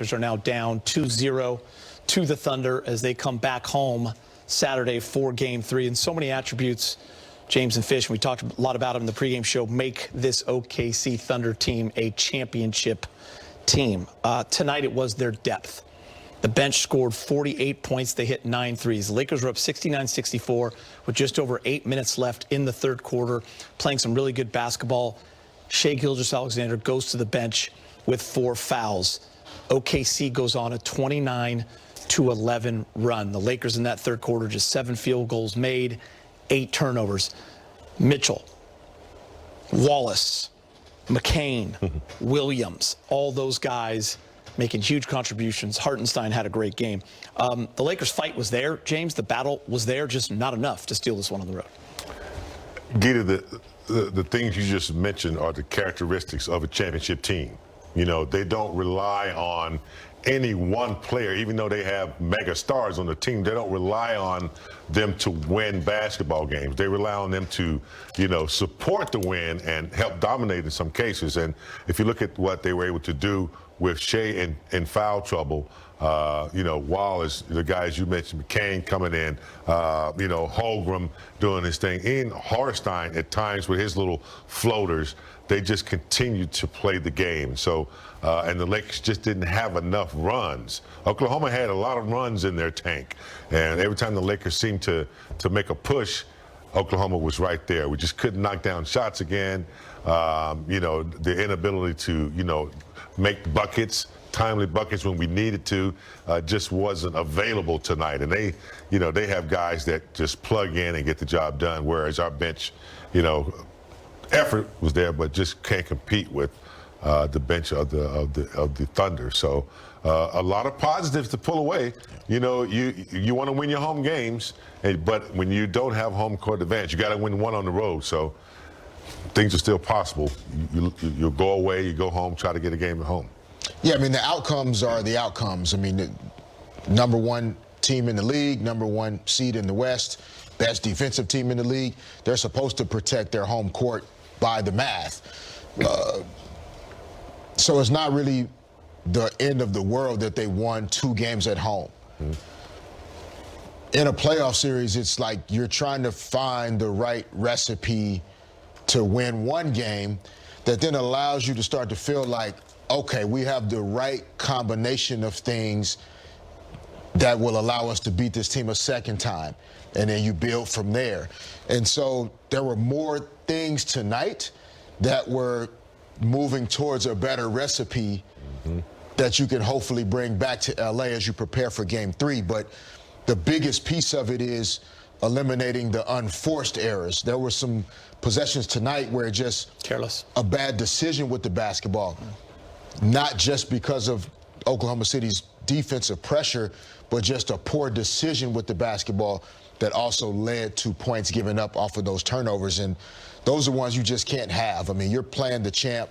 Lakers are now down 2-0 to the Thunder as they come back home Saturday for Game 3. And so many attributes, James and Fish, we talked a lot about them in the pregame show, make this OKC Thunder team a championship team. Tonight it was their depth. The bench scored 48 points. They hit 9 threes. The Lakers were up 69-64 with just over 8 minutes left in the third quarter, playing some really good basketball. Shai Gilgeous-Alexander goes to the bench with 4 fouls. OKC goes on a 29-11 run. The Lakers in that third quarter, just 7 field goals made, 8 turnovers. Mitchell, Wallace, McCain, Williams, all those guys making huge contributions. Hartenstein had a great game. The Lakers' fight was there, James. The battle was there, just not enough to steal this one on the road. Gator, the things you just mentioned are the characteristics of a championship team. You know, they don't rely on any one player, even though they have mega stars on the team. They don't rely on them to win basketball games. They rely on them to, you know, support the win and help dominate in some cases. And if you look at what they were able to do with Shai in foul trouble, you know, Wallace, the guys you mentioned, McCain coming in, you know, Holmgren doing his thing, and Hartenstein at times with his little floaters, they just continued to play the game. So, and the Lakers just didn't have enough runs. Oklahoma had a lot of runs in their tank, and every time the Lakers seemed to make a push, Oklahoma was right there. We just couldn't knock down shots again. You know, the inability to, you know, make buckets, timely buckets when we needed to, just wasn't available tonight. And they, you know, they have guys that just plug in and get the job done, whereas our bench, you know, effort was there, but just can't compete with the bench of the Thunder. So a lot of positives to pull away. You know, you want to win your home games, but when you don't have home court advantage, you got to win one on the road. So things are still possible. You go away, you go home, try to get a game at home. Yeah, I mean, the outcomes are the outcomes. I mean, the number 1 team in the league, number 1 seed in the West, best defensive team in the league. They're supposed to protect their home court by the math. So it's not really the end of the world that they won 2 games at home. Mm-hmm. In a playoff series, it's like you're trying to find the right recipe to win one game that then allows you to start to feel like, okay, we have the right combination of things that will allow us to beat this team a second time. And then you build from there. And so there were more things tonight that were moving towards a better recipe that you can hopefully bring back to LA as you prepare for Game 3. But the biggest piece of it is eliminating the unforced errors. There were some possessions tonight where just careless, a bad decision with the basketball, not just because of Oklahoma City's defensive pressure, but just a poor decision with the basketball that also led to points given up off of those turnovers. And those are ones you just can't have. I mean, you're playing the champ.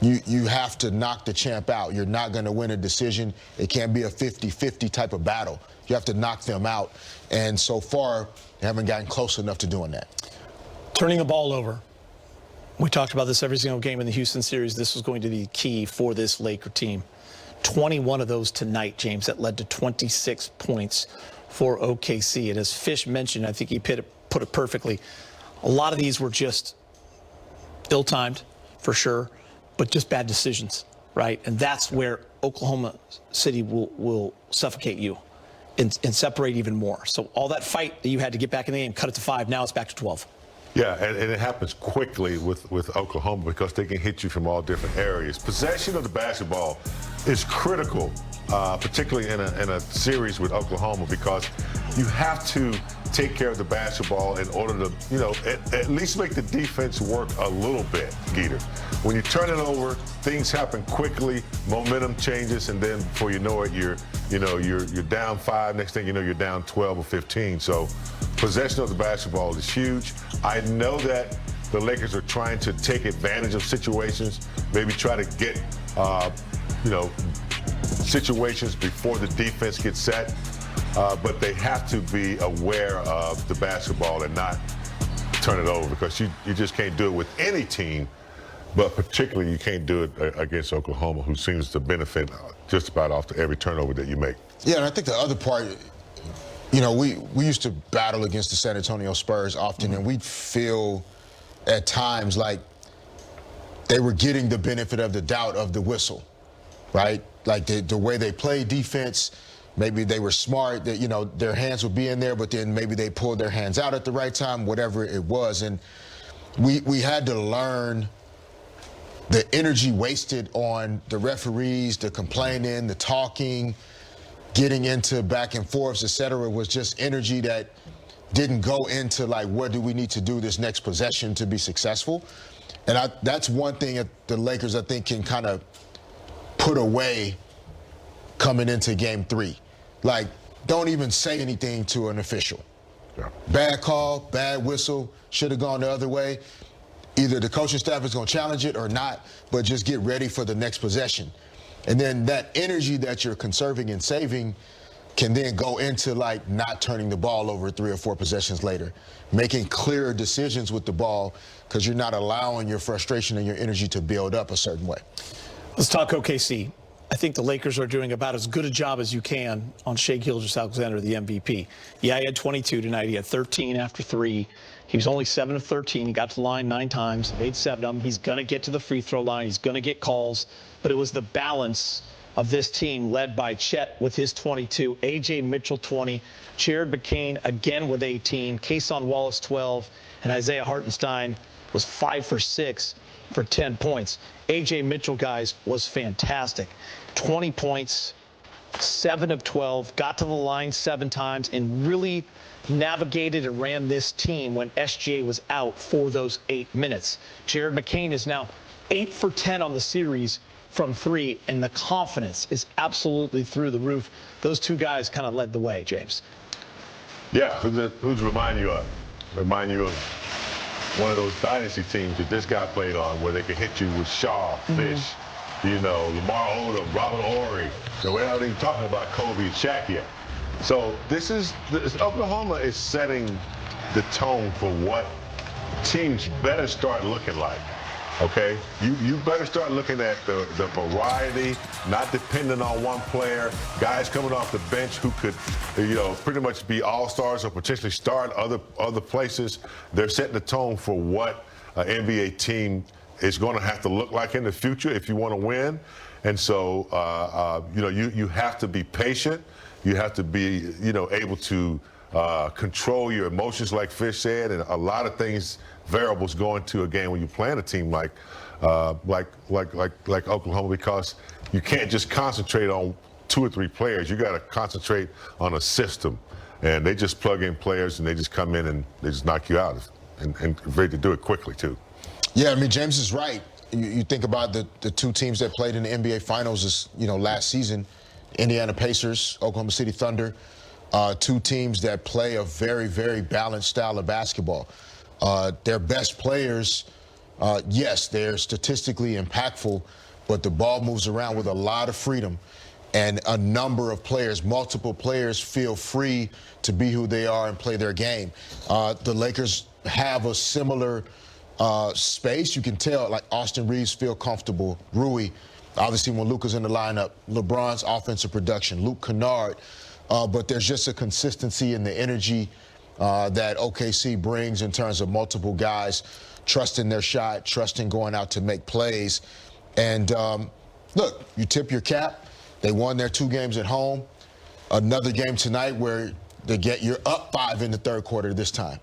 You have to knock the champ out. You're not going to win a decision. It can't be a 50-50 type of battle. You have to knock them out. And so far, they haven't gotten close enough to doing that. Turning the ball over. We talked about this every single game in the Houston series. This was going to be key for this Laker team. 21 of those tonight, James, that led to 26 points for OKC. And as Fish mentioned, I think he put it perfectly, a lot of these were just ill-timed, for sure, but just bad decisions, right? And that's where Oklahoma City will suffocate you and separate even more. So all that fight that you had to get back in the game, cut it to 5, now it's back to 12. Yeah, and it happens quickly with Oklahoma because they can hit you from all different areas. Possession of the basketball is critical, particularly in a series with Oklahoma, because you have to take care of the basketball in order to, you know, at least make the defense work a little bit, Geeter. When you turn it over, things happen quickly, momentum changes, and then before you know it, you're down 5. Next thing you know, you're down 12 or 15. So possession of the basketball is huge. I know that the Lakers are trying to take advantage of situations, maybe try to get, you know, situations before the defense gets set. But they have to be aware of the basketball and not turn it over, because you just can't do it with any team But particularly, you can't do it against Oklahoma, who seems to benefit just about off every turnover that you make. Yeah, and I think the other part, you know, we used to battle against the San Antonio Spurs often, and we'd feel at times like they were getting the benefit of the doubt of the whistle, right? Like the way they played defense, maybe they were smart, that, you know, their hands would be in there, but then maybe they pulled their hands out at the right time, whatever it was. And we had to learn the energy wasted on the referees, the complaining, the talking, getting into back and forths, et cetera, was just energy that didn't go into, like, what do we need to do this next possession to be successful? And that's one thing that the Lakers, I think, can kind of put away coming into Game 3. Like, don't even say anything to an official. Yeah. Bad call, bad whistle, should have gone the other way. Either the coaching staff is going to challenge it or not, but just get ready for the next possession. And then that energy that you're conserving and saving can then go into, like, not turning the ball over 3 or 4 possessions later, making clearer decisions with the ball because you're not allowing your frustration and your energy to build up a certain way. Let's talk OKC. I think the Lakers are doing about as good a job as you can on Shai Gilgeous-Alexander, the MVP. Yeah, he had 22 tonight. He had 13 after 3. He was only 7 of 13. He got to the line 9 times, made 7 of them. He's going to get to the free throw line. He's going to get calls. But it was the balance of this team led by Chet with his 22, A.J. Mitchell 20, Jared McCain again with 18, Kason Wallace 12, and Isaiah Hartenstein was 5 for 6 for 10 points. A.J. Mitchell, guys, was fantastic. 20 points, 7 of 12, got to the line 7 times, and really navigated and ran this team when SGA was out for those 8 minutes. Jared McCain is now 8 for 10 on the series from 3, and the confidence is absolutely through the roof. Those two guys kind of led the way, James. Yeah, who's remind you of? Remind you of one of those dynasty teams that this guy played on, where they could hit you with Shaw, Fish, you know, Lamar Odom, Robert Horry. So we're not even talking about Kobe and Shaq yet. So Oklahoma is setting the tone for what teams better start looking like. Okay, you better start looking at the variety, not depending on one player. Guys coming off the bench who could, you know, pretty much be all-stars or potentially start other places. They're setting the tone for what an NBA team is going to have to look like in the future if you want to win. And so, you know, you have to be patient. You have to be, you know, able to control your emotions, like Fish said, and a lot of variables go into a game when you're playing a team like Oklahoma, because you can't just concentrate on 2 or 3 players. You got to concentrate on a system, and they just plug in players and they just come in and they just knock you out, and ready to do it quickly too. Yeah, I mean, James is right. You think about the 2 teams that played in the NBA Finals last season, Indiana Pacers, Oklahoma City Thunder, 2 teams that play a very, very balanced style of basketball. Their best players, yes, they're statistically impactful, but the ball moves around with a lot of freedom. And a number of players, multiple players, feel free to be who they are and play their game. The Lakers have a similar space. You can tell, like, Austin Reeves feel comfortable. Rui, obviously when Luka's in the lineup. LeBron's offensive production. Luke Kennard. But there's just a consistency in the energy that OKC brings in terms of multiple guys trusting their shot, trusting going out to make plays. And look, you tip your cap. They won their 2 games at home. Another game tonight where you're up 5 in the third quarter this time.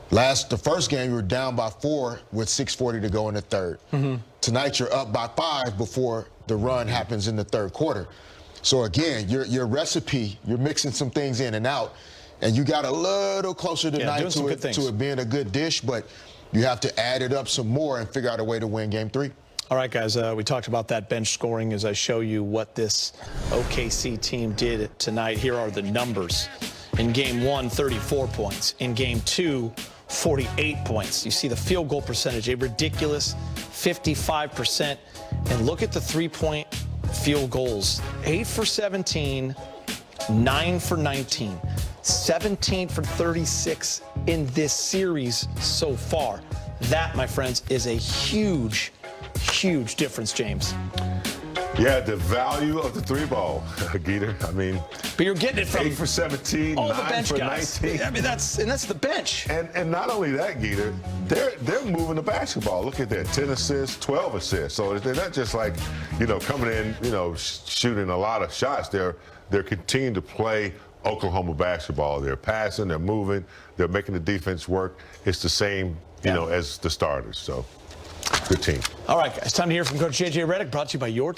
The first game, you were down by 4 with 6:40 to go in the third. Tonight, you're up by 5 before the run happens in the third quarter. So again, your recipe, you're mixing some things in and out, and you got a little closer tonight to it being a good dish, but you have to add it up some more and figure out a way to win Game 3. All right, guys, we talked about that bench scoring as I show you what this OKC team did tonight. Here are the numbers. In Game 1, 34 points. In Game 2, 48 points. You see the field goal percentage, a ridiculous 55%. And look at the 3-point field goals. 8 for 17, 9 for 19, 17 for 36 in this series so far. That, my friends, is a huge Huge difference, James. Yeah, the value of the three ball, Geeter. I mean, but you're getting it from 8 for 17, all 9 the bench for guys. 19. I mean, that's the bench. And not only that, Geeter, they're moving the basketball. Look at that, 10 assists, 12 assists. So they're not just like, coming in, shooting a lot of shots. They're continuing to play Oklahoma basketball. They're passing, they're moving, they're making the defense work. It's the same, as the starters. So good team. All right, guys, time to hear from Coach J.J. Redick, brought to you by your